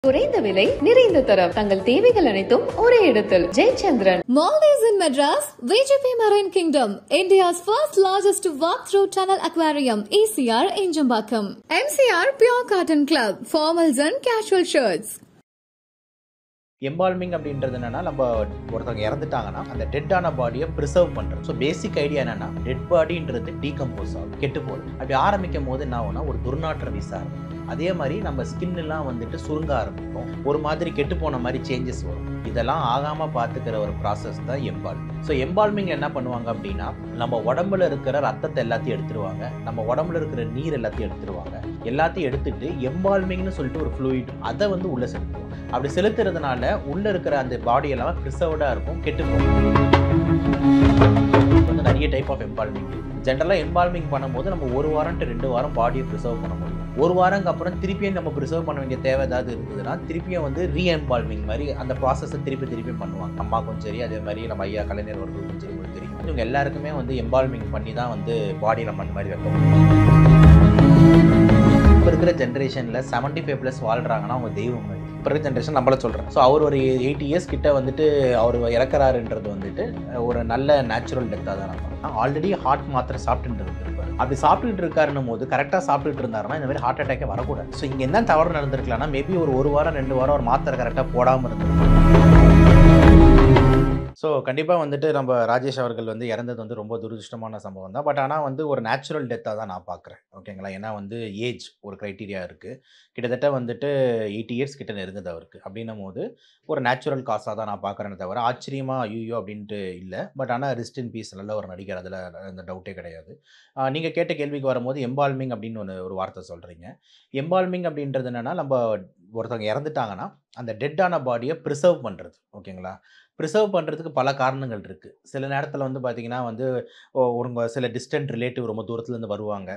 குறைந்த விலை நிறைந்த தரம் தங்கள் தேவைகள் அனைத்தும் ஒரே இடத்தில் Jayachandran. Maldives in Madras, VGP Marine Kingdom, India's first largest walk-through tunnel aquarium, ECR in Jambakkam. MCR Pure Cotton Club, formals and casual shirts. Embalming அப்படின்றது என்னன்னா, நம்ம ஒருத்தவங்க இறந்துட்டாங்கன்னா அந்த டெட்டான பாடியை ப்ரிசர்வ் பண்ணுறது. ஸோ பேசிக் ஐடியா என்னன்னா, டெட் பாடின்றது டீகம்போஸ் ஆகும், கெட்டு போகுது. அப்படி ஆரம்பிக்கும் போது என்ன ஆகும்னா, ஒரு துர்நாற்ற வீச ஆரம்பிக்கும். அதே மாதிரி நம்ம ஸ்கின்லாம் வந்துட்டு சுருங்க ஆரம்பிக்கும், ஒரு மாதிரி கெட்டு போன மாதிரி சேஞ்சஸ் வரும். இதெல்லாம் ஆகாமல் பார்த்துக்கிற ஒரு ப்ராசஸ் தான் எம்பால்மிங். ஸோ எம்பால்மிங் என்ன பண்ணுவாங்க அப்படின்னா, நம்ம உடம்புல இருக்கிற ரத்தத்தை எல்லாத்தையும் எடுத்துருவாங்க, நம்ம உடம்புல இருக்கிற நீர் எல்லாத்தையும் எடுத்துருவாங்க. எல்லாத்தையும் எடுத்துட்டு எம்பால்மிங்னு சொல்லிட்டு ஒரு ஃப்ளூயிட் அதை வந்து உள்ளே செலுத்துவோம். அப்படி செலுத்துறதுனால உள்ள இருக்கிற அந்த பாடி எல்லாம் ப்ரிசர்வ்டாக இருக்கும், கெட்டு போகும். வந்து நிறைய டைப் ஆஃப் எம்பால்மிங். ஜென்ரலாக எம்பால்மிங் பண்ணும்போது நம்ம 1 வாரம் to 2 வாரம் பாடியை ப்ரிசர்வ் பண்ண முடியும். 1 வாரங்க அப்புறம் திருப்பியும் நம்ம ப்ரிசர்வ் பண்ண வேண்டிய தேவை ஏதாவது இருந்ததுன்னா திருப்பியும் வந்து ரீஎம்பால்மிங் மாதிரி அந்த ப்ராசஸை திருப்பி பண்ணுவாங்க. அம்மாக்கும் சரி, அதே மாதிரி நம்ம ஐயா கலைஞர் அவர்களுக்கும் சரி உங்களுக்கு தெரியும். இவங்க எல்லாருக்குமே வந்து எம்பால்மிங் பண்ணி தான் வந்து பாடியில் மண் மாதிரி வைக்க முடியும். இப்போ இருக்கிற ஜென்ரேஷனில் 75+ வாழ்கிறாங்கன்னா அவங்க தெய்வம் மாதிரி. இப்போ இருக்கிற ஜென்ரேஷன் நம்மள சொல்கிறேன். ஸோ அவர் ஒரு 80 years கிட்ட வந்துட்டு அவர் இறக்குறாருன்றது வந்துட்டு ஒரு நல்ல நேச்சுரல் டெத்தாக தான் நம்ம ஆல்ரெடி ஹார்ட் மாத்திரை சாப்பிட்டுட்டு இருப்பார். அப்படி சாப்பிட்டுட்டு இருக்காருன்னும் போது கரெக்டாக சாப்பிட்டுட்டு இருந்தாருன்னா இந்த மாதிரி ஹார்ட் அட்டாக்கே வரக்கூடாது. ஸோ இங்கே என்ன தவறு நடந்திருக்கலாம்னா, மேபி ஒரு 1 வாரம் 2 வாரம் ஒரு மாத்திரை கரெக்டாக போடாமல் இருந்திருக்கும். ஸோ கண்டிப்பாக வந்துட்டு நம்ம ராஜேஷ் அவர்கள் வந்து இறந்தது வந்து ரொம்ப துரதிருஷ்டமான சம்பவம் தான். பட் ஆனால் வந்து ஒரு நேச்சுரல் டெத்தாக தான் நான் பார்க்குறேன். ஓகேங்களா? ஏன்னா வந்து ஏஜ் ஒரு க்ரைட்டீரியா இருக்குது. கிட்டத்தட்ட வந்துட்டு 80 years கிட்ட நெருங்குது அவருக்கு. அப்படின்னும் போது ஒரு நேச்சுரல் காசாக தான் நான் பார்க்குறேன்னு தவிர ஆச்சரியமாக ஐயோ அப்படின்ட்டு இல்லை. பட் ஆனால் ரெஸ்ட் இன் பீஸ் நல்ல ஒரு நடிகர், அதில் அந்த டவுட்டே கிடையாது. நீங்கள் கேட்ட கேள்விக்கு வரும்போது எம்பால்மிங் அப்படின்னு ஒரு வார்த்தை சொல்கிறீங்க. எம்பால்மிங் அப்படின்றது என்னென்னா, நம்ம ஒருத்தவங்க இறந்துட்டாங்கன்னா அந்த டெட்டான பாடியை ப்ரிசர்வ் பண்ணுறது. ஓகேங்களா? ப்ரிசர்வ் பண்ணுறதுக்கு பல காரணங்கள் இருக்குது. சில நேரத்தில் வந்து பார்த்திங்கன்னா வந்து ஒரு சில டிஸ்டன்ட் ரிலேட்டிவ் ரொம்ப தூரத்துலேருந்து வருவாங்க.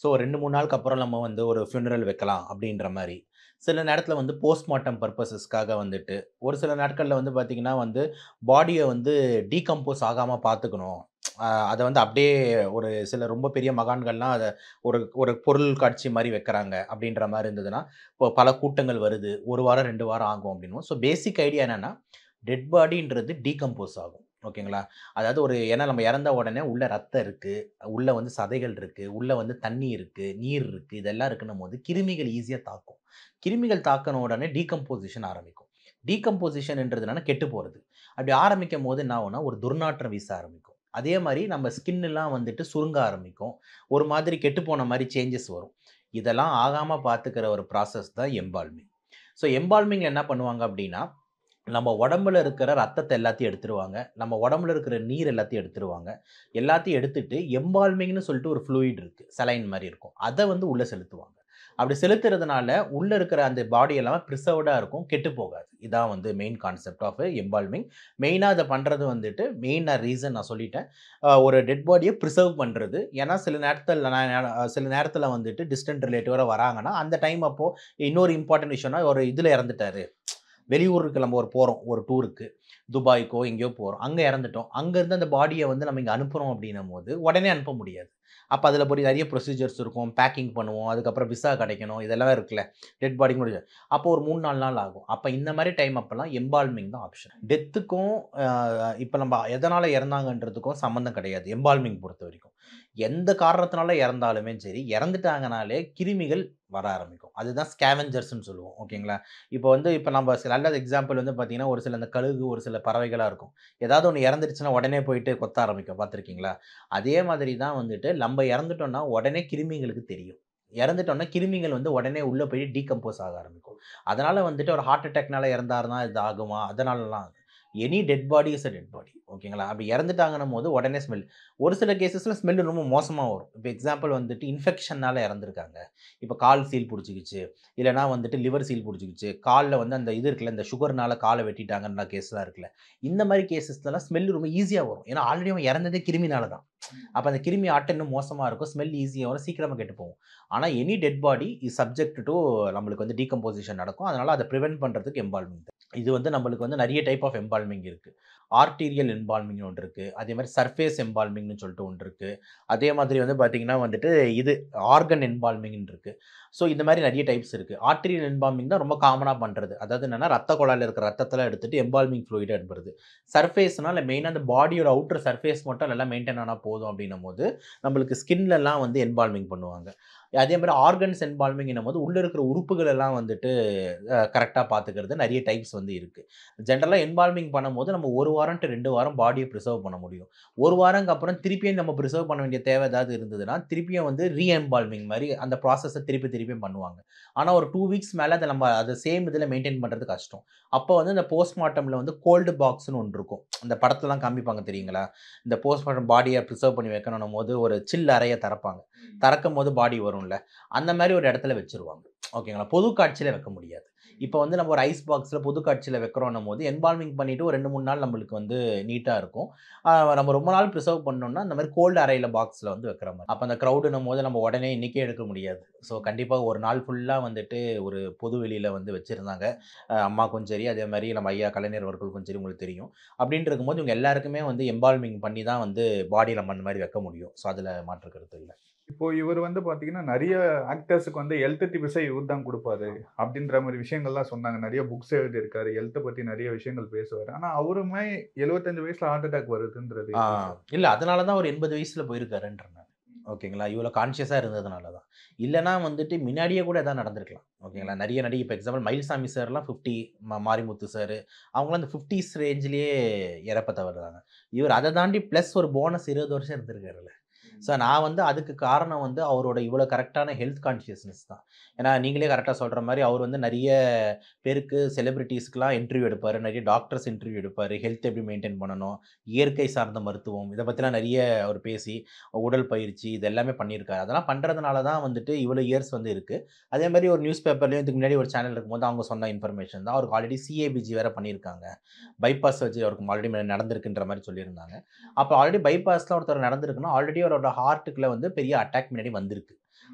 ஸோ 2-3 நாளுக்கு அப்புறம் நம்ம வந்து ஒரு ஃபியூனரல் வைக்கலாம் அப்படின்ற மாதிரி. சில நேரத்தில் வந்து போஸ்ட்மார்ட்டம் பர்பஸஸ்க்காக வந்துட்டு, ஒரு சில நாட்களில் வந்து பார்த்திங்கன்னா வந்து பாடியை வந்து டீகம்போஸ் ஆகாமல் பார்த்துக்கணும். அதை வந்து அப்படியே ஒரு சில ரொம்ப பெரிய மகான்கள்லாம் அதை ஒரு ஒரு பொருள் காட்சி மாதிரி வைக்கிறாங்க அப்படின்ற மாதிரி இருந்ததுன்னா, இப்போ பல கூட்டங்கள் வருது, 1 வாரம் 2 வாரம் ஆகும் அப்படின்னும். ஸோ பேசிக் ஐடியா என்னென்னா, டெட் பாடின்றது டீகம்போஸ் ஆகும். ஓகேங்களா? அதாவது ஏன்னா நம்ம இறந்த உடனே உள்ள ரத்தம் இருக்குது, உள்ளே வந்து சதைகள் இருக்குது, உள்ளே வந்து தண்ணி இருக்குது, நீர் இருக்குது, இதெல்லாம் இருக்குன்னும் போது கிருமிகள் ஈஸியாக தாக்கும். கிருமிகள் தாக்கின உடனே டீகம்போசிஷன் ஆரம்பிக்கும். டீகம்போசிஷன்ன்றதுனால கெட்டு போகிறது. அப்படி ஆரம்பிக்கும் போது என்ன ஆகும்னா, ஒரு துர்நாற்றம் வீச ஆரம்பிக்கும். அதே மாதிரி நம்ம ஸ்கின்லாம் வந்துட்டு சுருங்க ஆரம்பிக்கும், ஒரு மாதிரி கெட்டு போன மாதிரி சேஞ்சஸ் வரும். இதெல்லாம் ஆகாமல் பார்த்துக்கிற ஒரு ப்ராசஸ் தான் எம்பால்மிங். ஸோ எம்பால்மிங் என்ன பண்ணுவாங்க அப்படின்னா, நம்ம உடம்புல இருக்கிற ரத்தத்தை எல்லாத்தையும் எடுத்துருவாங்க, நம்ம உடம்புல இருக்கிற நீர் எல்லாத்தையும் எடுத்துருவாங்க. எல்லாத்தையும் எடுத்துட்டு எம்பால்மிங்னு சொல்லிட்டு ஒரு ஃப்ளூயிட் இருக்குது, சலைன் மாதிரி இருக்கும், அதை வந்து உள்ளே செலுத்துவாங்க. அப்படி செலுத்துறதுனால உள்ளே இருக்கிற அந்த பாடி எல்லாமே ப்ரிசர்வ்டாக இருக்கும், கெட்டு போகாது. இதான் வந்து மெயின் கான்செப்ட் ஆஃப் எம்பால்மிங். மெயினாக அதை பண்ணுறது வந்துட்டு மெயினாக ரீசன் நான் சொல்லிட்டேன், ஒரு டெட் பாடியை ப்ரிசர்வ் பண்ணுறது. ஏன்னா சில நேரத்தில் வந்துட்டு டிஸ்டன்ட் ரிலேட்டிவோட வராங்கன்னா அந்த டைம் அப்போது இன்னொரு இம்பார்ட்டன்ட் விஷயம்னா, ஒரு இதில் இறந்துட்டாரு, வெளியூருக்கு நம்ம போகிறோம், ஒரு டூருக்கு, துபாய்க்கோ எங்கேயோ போகிறோம், அங்கே இறந்துட்டோம், அங்கேருந்து அந்த பாடியை வந்து நம்ம இங்கே அனுப்புகிறோம் அப்படின்னும் போது உடனே அனுப்ப முடியாது. அப்போ அதில் போய் நிறைய ப்ரொசீஜர்ஸ் இருக்கும், பேக்கிங் பண்ணுவோம், அதுக்கப்புறம் விசா கிடைக்கணும், இதெல்லாம் இருக்குல்ல, டெட் பாடிக்கு முடியாது. அப்போ ஒரு 3-4 நாள் ஆகும். அப்போ இந்த மாதிரி டைம் அப்போல்லாம் எம்பால்மிங் தான் ஆப்ஷன். டெத்துக்கும் இப்போ நம்ம எதனால் இறந்தாங்கன்றதுக்கும் சம்மந்தம் கிடையாது எம்பால்மிங் பொறுத்த வரைக்கும். எந்த காரணத்தினால இறந்தாலுமே சரி, இறந்துட்டாங்கனாலே கிருமிகள் வர ஆரம்பிக்கும். அதுதான் ஸ்கேவெஞ்சர்ஸ்ன்னு சொல்லுவோம். ஓகேங்களா? இப்போ நம்ம நல்ல எக்ஸாம்பிள் வந்து பார்த்திங்கன்னா, ஒரு சில அந்த கழுகு, ஒரு சில பறவைகளாக இருக்கும், ஏதாவது ஒன்று இறந்துருச்சுன்னா உடனே போயிட்டு கொத்த ஆரம்பிக்கும், பார்த்துருக்கீங்களா? அதே மாதிரி தான் வந்துட்டு நம்ம இறந்துட்டோம்னா உடனே கிருமிங்களுக்கு தெரியும். இறந்துட்டோம்னா கிருமிகள் வந்து உடனே உள்ளே போய் டீகம்போஸ் ஆக ஆரம்பிக்கும். அதனால் வந்துட்டு ஒரு ஹார்ட் அட்டாக்னால இறந்தாருன்னா இது ஆகுமா? அதனாலலாம் any dead body is a dead body. ஓகேங்களா? அப்படி இறந்துட்டாங்கன்னும் போது உடனே ஸ்மெல். ஒரு சில கேசஸில் ஸ்மெல் ரொம்ப மோசமாக வரும். இப்போ எக்ஸாம்பிள் வந்துட்டு இன்ஃபெக்ஷனால் இறந்துருக்காங்க, இப்போ கால் சீல் பிடிச்சிக்கிச்சு, இல்லைனா வந்துட்டு லிவர் சீல் பிடிச்சிக்கிச்சு, காலில் வந்து அந்த இது இருக்குல்ல, இந்த சுகர்னால காலை வெட்டிட்டாங்கன்ற கேஸ்லாம் இருக்குல்ல, இந்த மாதிரி கேசஸ்லாம் ஸ்மெல் ரொம்ப ஈஸியாக வரும். ஏன்னா ஆல்ரெடி அவன் இறந்ததே கிருமினால தான். அப்போ அந்த கிருமி ஆட்டம் இன்னும் மோசமாக இருக்கும், ஸ்மெல் ஈஸியாக வரும், சீக்கிரமாக கெட்டு போகும். ஆனால் any dead body is subject to நம்மளுக்கு வந்து டீகம்போசிஷன் நடக்கும். அதனால் அதை ப்ரிவென்ட் பண்ணுறதுக்கு எம்பால்மிங். இது வந்து நம்மளுக்கு வந்து நிறைய டைப் ஆஃப் எம்பால்மிங் இருக்குது. ஆர்டீரியல் எம்பால்மிங்னு ஒன்று இருக்குது, அதே மாதிரி சர்ஃபேஸ் எம்பால்மிங்னு சொல்லிட்டு ஒன்று இருக்குது. அதே மாதிரி வந்து பார்த்திங்கன்னா வந்துட்டு இது ஆர்கன் எம்பால்மிங்னு இருக்குது. ஸோ இந்த மாதிரி நிறைய டைப்ஸ் இருக்குது. ஆர்டீரியல் எம்பால்மிங் தான் ரொம்ப காமனாக பண்ணுறது. அதாவது என்னென்னா ரத்த குழாயில் இருக்கிற ரத்தத்தில் எடுத்துகிட்டு எம்பால்மிங் ஃப்ளூயிட் அனுப்புறது. சர்ஃபேஸ்னால் மெயினாக அந்த பாடியோட அவுட்டர் சர்ஃபேஸ் மட்டும் நல்லா மெயின்டைன் ஆனால் போதும் அப்படின்னும் போது நம்மளுக்கு ஸ்கின்லலாம் வந்து எம்பால்மிங் பண்ணுவாங்க. அதே மாதிரி ஆர்கன்ஸ் எம்பால்மிங் போது உள்ளே இருக்கிற உறுப்புகள் எல்லாம் வந்துட்டு கரெக்டாக பார்த்துக்கிறது நிறைய டைப்ஸ் வந்து இருக்குது. ஜென்ரலாக எம்பால்மிங் பண்ணும்போது நம்ம 1 வாரம் to 2 வாரம் பாடியை ப்ரிசர்வ் பண்ண முடியும். 1 வாரங்க அப்புறம் திருப்பியும் நம்ம ப்ரிசர்வ் பண்ண வேண்டிய தேவை ஏதாவது இருந்ததுன்னா திருப்பியும் வந்து ரீஎம்பால்மிங் மாதிரி அந்த ப்ராசஸை திருப்பியும் பண்ணுவாங்க. ஆனால் ஒரு 2 வீக்ஸ் மேலே அதை நம்ம அதை சேம் இதில் மெயின்டைன் பண்ணுறது கஷ்டம். அப்போ வந்து இந்த போஸ்ட்மார்ட்டமில் வந்து கோல்டு பாக்ஸ்னு ஒன்று இருக்கும். அந்த படத்துலலாம் காமிப்பாங்க தெரியுங்களா, இந்த போஸ்ட்மார்ட்டம் பாடியை ப்ரிசர்வ் பண்ணி வைக்கணும் போது ஒரு சில் அறையை திறக்கும் போது பாடி வரும்ல, அந்த மாதிரி ஒரு இடத்துல வச்சுருவாங்க. ஓகேங்களா, பொது காட்சியில் வைக்க முடியாது. இப்போ வந்து நம்ம ஒரு ஐஸ் பாக்ஸில் பொது காட்சியில் வைக்கிறோன்னும் போது எம்பால்மிங் பண்ணிவிட்டு ஒரு 2-3 நாள் நம்மளுக்கு வந்து நீட்டாக இருக்கும். நம்ம ரொம்ப நாள் ப்ரிசர்வ் பண்ணோம்னா அந்த மாதிரி கோல்டு அறையில் பாக்ஸில் வந்து வைக்கிற மாதிரி. அப்போ அந்த க்ரௌடுன்னும் போது நம்ம உடனே இன்றைக்கே எடுக்க முடியாது. ஸோ கண்டிப்பாக ஒரு நாள் ஃபுல்லாக வந்துட்டு ஒரு பொது வெளியில் வந்து வச்சுருந்தாங்க. அம்மாக்கும் சரி, அதே மாதிரி நம்ம ஐயா கலைஞர் அவர்களுக்கும் சரி, உங்களுக்கு தெரியும். அப்படின்ட்டு இருக்கும்போது இவங்க எல்லாருக்குமே வந்து எம்பால்மிங் பண்ணி தான் வந்து பாடி நம்ம அந்த மாதிரி வைக்க முடியும். ஸோ அதில் மாற்று கருத்து இல்லை. இப்போ இவர் வந்து பாத்தீங்கன்னா நிறைய ஆக்டர்ஸுக்கு வந்து ஹெல்த் டிப்ஸை இவர் தான் கொடுப்பாரு அப்படின்ற மாதிரி விஷயங்கள்லாம் சொன்னாங்க. நிறைய புக்ஸ் எழுதியிருக்காரு, ஹெல்த்தை பத்தி நிறைய விஷயங்கள் பேசுவார். ஆனா அவருமே 75 வயசுல ஹார்ட் அட்டாக் வருதுன்றது இல்லை, அதனால தான் ஒரு 80 வயசுல போயிருக்காருன்றேன். ஓகேங்களா, இவ்வளோ கான்ஷியஸாக இருந்ததுனால தான். இல்லைனா வந்துட்டு முன்னாடியே கூட எதாவது நடந்திருக்கலாம். ஓகேங்களா, நிறைய நடிகை இப்போ எக்ஸாம்பிள் மயில்சாமி சார்லாம் 50, மாரிமுத்து சார் அவங்களாம் அந்த 50s ரேஞ்சிலேயே இறப்ப தவறுறாங்க. இவர் அதை தாண்டி ப்ளஸ் ஒரு போனஸ் 20 வருஷம் இருந்திருக்காருல்ல. ஸோ நான் வந்து அதுக்கு காரணம் வந்து அவரோட இவ்வளோ கரெக்டான ஹெல்த் கான்ஷியஸ்னஸ் தான். ஏன்னா நீங்களே கரெக்டாக சொல்கிற மாதிரி அவர் வந்து நிறைய பேருக்கு செலிபிரிட்டிஸ்க்கெலாம் இன்டர்வியூ எடுப்பார், நிறைய டாக்டர்ஸ் இன்டர்வியூ எடுப்பார், ஹெல்த் எப்படி மெயின்டைன் பண்ணணும், இயற்கை சார்ந்த மருத்துவம் இதை பற்றிலாம் நிறைய அவர் பேசி உடல் பயிற்சி இது எல்லாமே பண்ணியிருக்காரு. அதெல்லாம் பண்ணுறதுனால தான் வந்துட்டு இவ்வளோ இயர்ஸ் வந்து இருக்குது. அதே மாதிரி ஒரு நியூஸ் பேப்பர்லேயும் இதுக்கு முன்னாடி ஒரு சேனல் இருக்கும்போது அவங்க சொன்ன இன்ஃபர்மேஷன் தான். அவருக்கு ஆல்ரெடி சிஏபிஜி வேறு பண்ணியிருக்காங்க, பைபாஸ் சர்ஜரி அவருக்கு ஆல்ரெடி நடந்திருக்குன்ற மாதிரி சொல்லியிருந்தாங்க. அப்போ ஆல்ரெடி பைபாஸ்லாம் ஒருத்தர் நடந்திருக்குன்னா ஆல்ரெடி அவரோட ஹார்ட்டுக்குள்ள வந்து பெரிய அட்டாக் முன்னாடி வந்திருக்கு.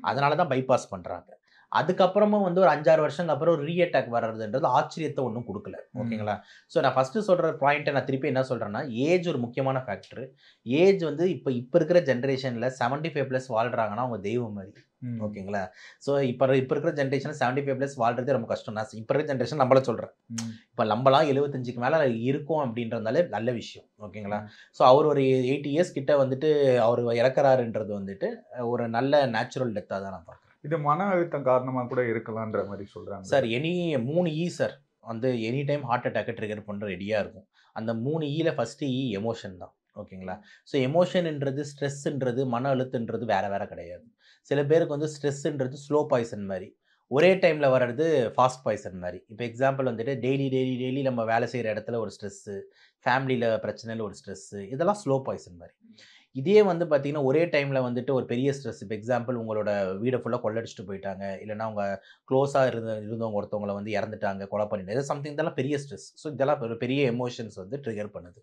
அதனால தான் பைபாஸ் பண்ணுறாங்க. அதுக்கப்புறமும் வந்து ஒரு 5-6 வருஷங்களுக்கு அப்புறம் ஒரு ரீஅட்டாக் வர்றதுன்றது ஆச்சரியத்தை ஒன்றும் கொடுக்கல. ஓகேங்களா, ஸோ நான் ஃபஸ்ட்டு சொல்கிற பாயிண்ட்டை நான் திருப்பி என்ன சொல்கிறேன்னா, ஏஜ் ஒரு முக்கியமான ஃபேக்டர். ஏஜ் வந்து இப்போ இருக்கிற ஜென்ரேஷனில் 75+ வாழ்கிறாங்கன்னா அவங்க தெய்வம் மாதிரி. ஓகேங்களா, ஸோ இப்போ இருக்கிற ஜென்ரேஷன் 75+ வாழ்றதே ரொம்ப கஷ்டம். நான் இப்போ இருக்கிற ஜென்ரேஷன் நம்மள சொல்கிறேன். இப்போ நம்மளாம் 75க்கு மேலே இருக்கும் அப்படின்றதாலே நல்ல விஷயம். ஓகேங்களா, ஸோ அவர் ஒரு 80 இயர்ஸ் கிட்ட வந்துட்டு அவர் இறக்குறாருன்றது வந்துட்டு ஒரு நல்ல நேச்சுரல் டெத்தாக தான் நான் பார்க்குறேன். இது மன அழுத்தம் காரணமாக கூட இருக்கலான்ற மாதிரி சொல்கிறாங்க சார். 3 E சார் வந்து எனி டைம் ஹார்ட் அட்டாக்கை ட்ரிகர் பண்ணுற ரெடியாக இருக்கும். அந்த 3 Eல ஃபஸ்ட்டு E எமோஷன் தான். ஓகேங்களா, ஸோ எமோஷன்ன்றது ஸ்ட்ரெஸ்ஸுன்றது மன அழுத்தன்றது வேறு கிடையாது. சில பேருக்கு வந்து ஸ்ட்ரெஸ்ஸுன்றது ஸ்லோ பாய்சன் மாதிரி, ஒரே டைமில் வர்றது ஃபாஸ்ட் பாய்சன் மாதிரி. இப்போ எக்ஸாம்பிள் வந்துட்டு டெய்லி நம்ம வேலை செய்கிற இடத்துல ஒரு ஸ்ட்ரெஸ்ஸு, ஃபேமிலியில் பிரச்சனையில் ஒரு ஸ்ட்ரெஸ்ஸு, இதெல்லாம் ஸ்லோ பாய்சன் மாதிரி. இதே வந்து பார்த்தீங்கன்னா ஒரே டைமில் வந்துட்டு ஒரு பெரிய ஸ்ட்ரெஸ், இப்போ எக்ஸாம்பிள் உங்களோட வீடை ஃபுல்லாக கொள்ளடிச்சிட்டு போயிட்டாங்க, இல்லைனா அவங்க க்ளோஸாக இருந்தவங்க ஒருத்தவங்களை வந்து இறந்துட்டாங்க, கொலை பண்ணிட்டு, இது சம்திங் இதெல்லாம் பெரிய ஸ்ட்ரெஸ். ஸோ இதெல்லாம் ஒரு பெரிய எமோஷன்ஸ் வந்து ட்ரிகர் பண்ணுது.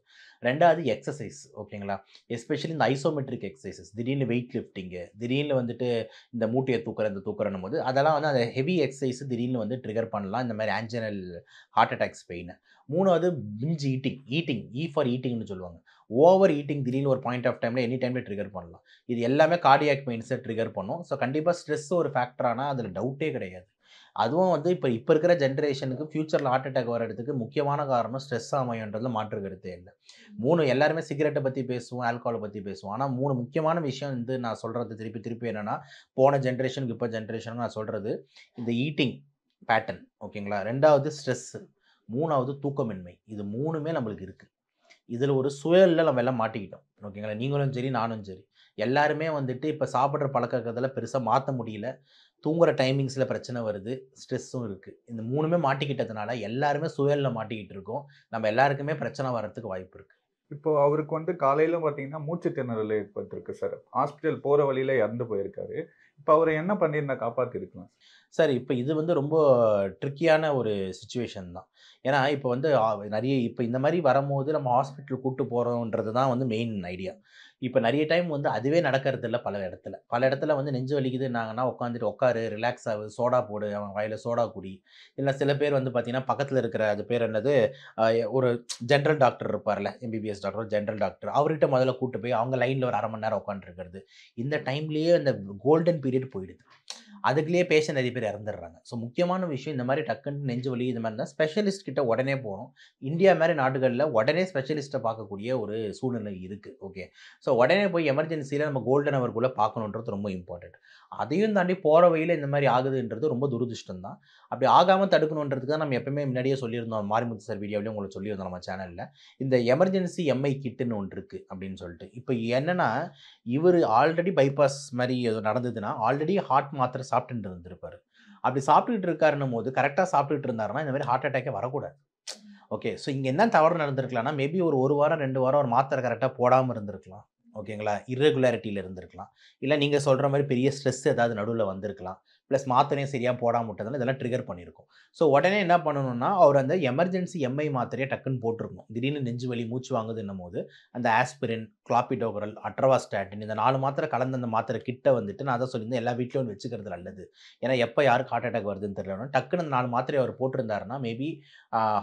ரெண்டாவது எக்ஸசைஸ். ஓகேங்களா, எஸ்பெஷலி இந்த ஐசோமெட்ரிக் எக்ஸசைசஸ், திடீர்னு வெயிட் லிஃப்டிங்கு, திடீர்னு வந்துட்டு இந்த மூட்டையை தூக்குறன்னும் போது அதெல்லாம் வந்து அந்த ஹெவி எக்ஸசைஸ் திடீர்னு வந்து ட்ரிகர் பண்ணலாம் இந்த மாதிரி ஆன்ஜினல் ஹார்ட் அட்டாக்ஸ் பெயின். மூணாவது பிஞ்ச் ஈட்டிங், ஈ ஃபார் ஈட்டிங்னு சொல்லுவாங்க. ஓவர் ஈட்டிங் திடீர்னு ஒரு பாயிண்ட் ஆஃப் டைமில் எனி டைமில் ட்ரிகர் பண்ணலாம். இது எல்லாமே கார்டியாக் பெயின்ஸை ட்ரிகர் பண்ணும். ஸோ கண்டிப்பாக ஸ்ட்ரெஸ் ஒரு ஃபேக்டரானால் அதில் டவுட்டே கிடையாது. அதுவும் வந்து இப்போ இருக்கிற ஜென்ரேஷனுக்கு ஃபியூச்சரில் ஹார்ட் அட்டாக் வரதுக்கு முக்கியமான காரணம் ஸ்ட்ரெஸ் அமையன்றதுல மாற்று கருத்தே இல்லை. 3 எல்லாருமே சிகரெட்டை பற்றி பேசுவோம், ஆல்கஹாலை பற்றி பேசுவோம். ஆனால் 3 முக்கியமான விஷயம் வந்து நான் சொல்கிறது திருப்பி என்னென்னா, போன ஜென்ரேஷனுக்கு இப்போ ஜென்ரேஷனுக்கு நான் சொல்கிறது இந்த ஈட்டிங் பேட்டர்ன். ஓகேங்களா, 2வது ஸ்ட்ரெஸ்ஸு, 3வது தூக்கமின்மை. இது 3மே நம்மளுக்கு இருக்குது. இதில் ஒரு சுழலில் நம்ம எல்லாம் மாட்டிக்கிட்டோம். ஓகேங்களா, நீங்களும் சரி நானும் சரி எல்லாருமே வந்துட்டு இப்போ சாப்பிட்ற பழக்கத்தில் பெருசாக மாற்ற முடியல. தூங்குற டைமிங்ஸில் பிரச்சனை வருது, ஸ்ட்ரெஸ்ஸும் இருக்குது. இந்த 3மே மாட்டிக்கிட்டதுனால எல்லாருமே சுழலில் மாட்டிக்கிட்டு இருக்கோம். நம்ம எல்லாருக்குமே பிரச்சனை வர்றதுக்கு வாய்ப்பு இருக்குது. இப்போ அவருக்கு வந்து காலையில் பார்த்தீங்கன்னா மூச்சு திணறல் ஏற்பட்டிருக்கு சார். ஹாஸ்பிட்டல் போகிற வழியில் இறந்து போயிருக்காரு. இப்போ அவரை என்ன பண்ணியிருந்தா காப்பாற்றிருக்கலாம் சார்? இப்போ இது வந்து ரொம்ப ட்ரிக்கியான ஒரு சிச்சுவேஷன் தான். ஏன்னா இப்போ வந்து இப்போ இந்த மாதிரி வரும்போது நம்ம ஹாஸ்பிட்டல் கூப்பிட்டு போகிறோன்றது தான் வந்து மெயின் ஐடியா. இப்போ நிறைய டைம் வந்து அதுவே நடக்கிறது இல்லை. பல இடத்துல வந்து நெஞ்சு வலிக்குதுன்னாங்கன்னா உட்காரு, ரிலாக்ஸ் ஆகு, சோடா போடு, அவன் வாயில் சோடா குடி. இல்லை சில பேர் வந்து பார்த்தீங்கன்னா பக்கத்தில் இருக்கிற அது பேர் என்னது, ஒரு ஜென்ரல் டாக்டர் இருப்பார்ல, எம்பிபிஎஸ் டாக்டர், ஜென்ரல் டாக்டர், அவர்கிட்ட முதல்ல கூப்பிட்டு போய் அவங்க லைனில் ஒரு 1/2 மணி நேரம் உட்காந்துருக்கிறது. இந்த டைம்லேயே அந்த கோல்டன் பீரியட் போயிடுது. அதுக்குள்ளேயே பேஷண்ட் நிறைய பேர் இறந்துடுறாங்க. ஸோ முக்கியமான விஷயம் இந்த மாதிரி டக்குன்னு நெஞ்சு வலி இது மாதிரி தான் ஸ்பெஷலிஸ்ட் கிட்ட உடனே போகணும். இந்தியா மாதிரி நாடுகளில் உடனே ஸ்பெஷலிஸ்ட்டை பார்க்கக்கூடிய ஒரு சூழ்நிலை இருக்குது. ஓகே, ஸோ உடனே போய் எமர்ஜென்சியில் நம்ம கோல்டன் ஹவர்க்குள்ளே பார்க்கணுன்றது ரொம்ப இம்பார்ட்டன்ட். அதையும் தாண்டி போகிற வழியில் இந்த மாதிரி ஆகுதுன்றது ரொம்ப துரதிருஷ்டம் தான். அப்படி ஆகாமல் தடுக்கணுன்றதுக்கு தான் நம்ம எப்பவுமே முன்னாடியே சொல்லியிருந்தோம். மாரிமுத்து சார் வீடியோவிலையும் உங்களுக்கு சொல்லியிருந்தோம் நம்ம சேனலில். இந்த எமர்ஜென்சி எம்ஐ கிட்டுன்னு ஒன்று இருக்குது அப்படின்னு சொல்லிட்டு. இப்போ என்னென்னா இவர் ஆல்ரெடி பைபாஸ் மாதிரி ஏதோ நடந்ததுன்னா ஆல்ரெடி ஹார்ட் மாத்திரை சாப்பிட்டுட்டு இருந்திருப்பாரு. அப்படி சாப்பிட்டுட்டு இருக்காருன்னும் போது கரெக்டாக சாப்பிட்டுட்டு இருந்தாருன்னா இந்த மாதிரி ஹார்ட் அட்டாக்கே வரக்கூடாது. ஓகே, ஸோ இங்கே என்ன தவறு நடந்திருக்கலாம்னா மேபி ஒரு வாரம் 2 வாரம் ஒரு மாத்திரை கரெக்டாக போடாமல் இருந்திருக்கலாம். ஓகேங்களா, இர்ரெகுலாரிட்டியில் இருந்திருக்கலாம். இல்லை நீங்கள் சொல்கிற மாதிரி பெரிய ஸ்ட்ரெஸ் ஏதாவது நடுவில் வந்திருக்கலாம். ப்ளஸ் மாத்திரையும் சரியாக போடாமல் விட்டதால இதெல்லாம் ட்ரிகர் பண்ணியிருக்கும். ஸோ உடனே என்ன பண்ணணும்னா அவர் அந்த எமர்ஜென்சி எம்ஐ மாத்திரையை டக்குன்னு போட்டிருக்கணும். திடீர்னு நெஞ்சு வலி மூச்சு வாங்குதுன்னும் போது அந்த ஆஸ்பிரின், கிளாபிடோகரல், அட்ரவாஸ்டாட்டின் இந்த 4 மாத்திரை கலந்து அந்த மாத்திரை கிட்ட வந்துட்டு நான் அதை சொல்லியிருந்தேன் எல்லா வீட்லையும் வச்சுக்கிறது நல்லது. ஏன்னா எப்போ யாருக்கு ஹார்ட் அட்டாக் வருதுன்னு தெரியலன்னா டக்குன்னு அந்த 4 மாத்திரை அவர் போட்டிருந்தாருன்னா மேபி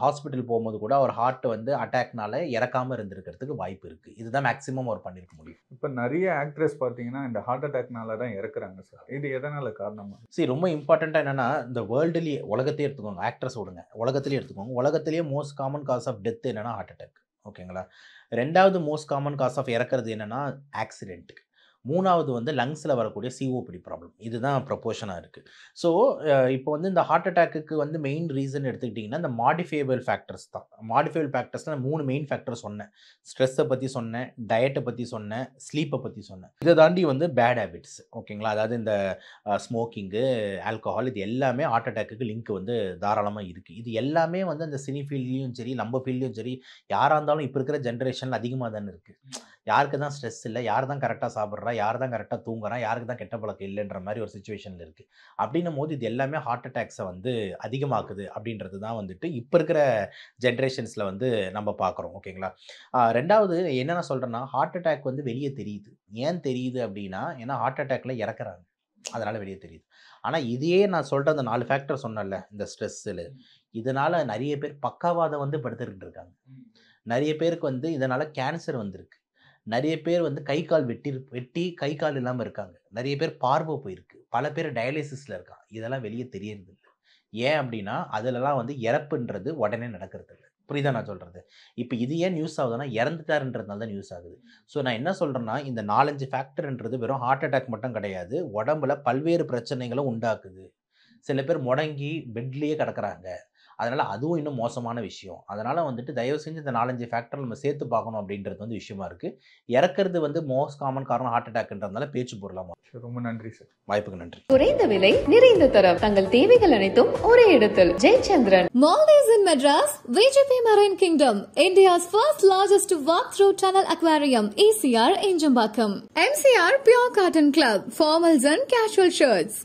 ஹாஸ்பிட்டல் போகும்போது கூட அவர் ஹார்ட் வந்து அட்டாக்னால இறக்காமல் இருந்திருக்கிறதுக்கு வாய்ப்பு இருக்குது. இதுதான் மேக்ஸிமம் அவர் பண்ணியிருக்க முடியும். இப்போ நிறைய ஆக்ட்ரஸ் பார்த்தீங்கன்னா இந்த ஹார்ட் அட்டாக்னால தான் இறக்குறாங்க சார். இது எதனால காரணமா? சரி, ரொம்ப இம்பார்ட்டண்ட்டாக என்னென்னா இந்த வேர்ல்டுலேயே உலகத்தையே எடுத்துக்கோங்க, ஆக்ட்ரஸ் விடுங்க, உலகத்திலேயே எடுத்துக்கோங்க. உலகத்திலேயே most common cause of death என்னென்னா ஹார்ட் அட்டாக். ஓகேங்களா, 2வது மோஸ்ட் காமன் காஸ் ஆஃப் இறக்கிறது என்னென்னா ஆக்சிடென்ட். 3வது வந்து லங்ஸில் வரக்கூடிய சிஓபிடி ப்ராப்ளம். இதுதான் ப்ரொபோர்ஷனாக இருக்குது. ஸோ இப்போ வந்து இந்த ஹார்ட் அட்டாக்கு வந்து மெயின் ரீசன் எடுத்துக்கிட்டிங்கன்னா இந்த மாடிஃபையபிள் ஃபேக்டர்ஸ் தான். மாடிஃபையபிள் ஃபேக்டர்ஸ்னால் 3 மெயின் ஃபேக்டர் சொன்னேன். ஸ்ட்ரெஸ்ஸை பற்றி சொன்னேன், டயட்டை பற்றி சொன்னேன், ஸ்லீப்பை பற்றி சொன்னேன். இதை தாண்டி வந்து பேட் ஹேபிட்ஸ். ஓகேங்களா, அதாவது இந்த ஸ்மோக்கிங்கு, ஆல்கஹால் இது எல்லாமே ஹார்ட் அட்டாக்கு லிங்க் வந்து தாராளமாக இருக்குது. இது எல்லாமே வந்து அந்த சினி ஃபீல்ட்லேயும் சரி நம்ம ஃபீல்ட்லேயும் சரி யாராக இருந்தாலும் இப்போ இருக்கிற ஜென்ரேஷனில் அதிகமாக தானே இருக்குது. யாருக்கு தான் ஸ்ட்ரெஸ் இல்லை, யார் தான் கரெக்டாக சாப்பிட்றா, யார் தான் கரெக்டாக தூங்குறான், யாருக்கு தான் கெட்ட பழக்கம் இல்லைன்ற மாதிரி ஒரு சுச்சுவேஷனில் இருக்குது. அப்படின்னும் போது இது எல்லாமே ஹார்ட் அட்டாக்ஸை வந்து அதிகமாக்குது அப்படின்றது தான் வந்துட்டு இப்போ இருக்கிற ஜென்ரேஷன்ஸில் வந்து நம்ம பார்க்குறோம். ஓகேங்களா, 2வது என்ன நான் சொல்கிறேன்னா ஹார்ட் அட்டாக் வந்து வெளியே தெரியுது. ஏன் தெரியுது அப்படின்னா ஏன்னா ஹார்ட் அட்டாக்ல இறக்குறாங்க, அதனால் வெளியே தெரியுது. ஆனால் இதையே நான் சொல்கிற அந்த 4 ஃபேக்டர் சொன்னேன்ல, இந்த ஸ்ட்ரெஸ்ஸில் இதனால் நிறைய பேர் பக்கவாதம் வந்து படுத்துக்கிட்டு இருக்காங்க. நிறைய பேருக்கு வந்து இதனால் கேன்சர் வந்திருக்கு. நிறைய பேர் வந்து கை கால் வெட்டி கை கால் இல்லாமல் இருக்காங்க. நிறைய பேர் பார்வை போயிருக்கு. பல பேர் டயாலிசிஸில் இருக்காங்க. இதெல்லாம் வெளியே தெரியறது இல்லை. ஏன் அப்படின்னா அதிலலாம் வந்து இறப்புன்றது உடனே நடக்கிறது இல்லை. புரியுதா நான் சொல்கிறது? இப்போ இது ஏன் நியூஸ் ஆகுதுன்னா இறந்துட்டாருன்றதுனால தான் நியூஸ் ஆகுது. ஸோ நான் என்ன சொல்கிறேன்னா இந்த 4-5 ஃபேக்டர்ன்றது வெறும் ஹார்ட் அட்டாக் மட்டும் கிடையாது, உடம்புல பல்வேறு பிரச்சனைகளும் உண்டாக்குது. சில பேர் முடங்கி பெட்லேயே கிடக்குறாங்க. அதனால் அதுவும் இன்னும் மோசமான விஷயம். அதனால் வந்துட்டு தயவு செஞ்சு இந்த 4-5 ஃபேக்டர் நம்ம சேர்த்து பார்க்கணும் அப்படின்றது வந்து விஷயமா இருக்குது. இறக்கிறது வந்து மோஸ்ட் காமன் காரணம் ஹார்ட் அட்டாக்ன்றதுனால பேச்சு பொருளாமா. ரொம்ப நன்றி சார். வாய்ப்புக்கு நன்றி. குறைந்த விலை, நிறைந்த தரம், தங்கள் தேவைகள் அனைத்தும் ஒரே இடத்தில். Jayachandran. Maldives in Madras, VGP Marine Kingdom, India's first largest walk-through tunnel aquarium, ECR Enjambakam. MCR Pure Cotton Club, formals and casual shirts.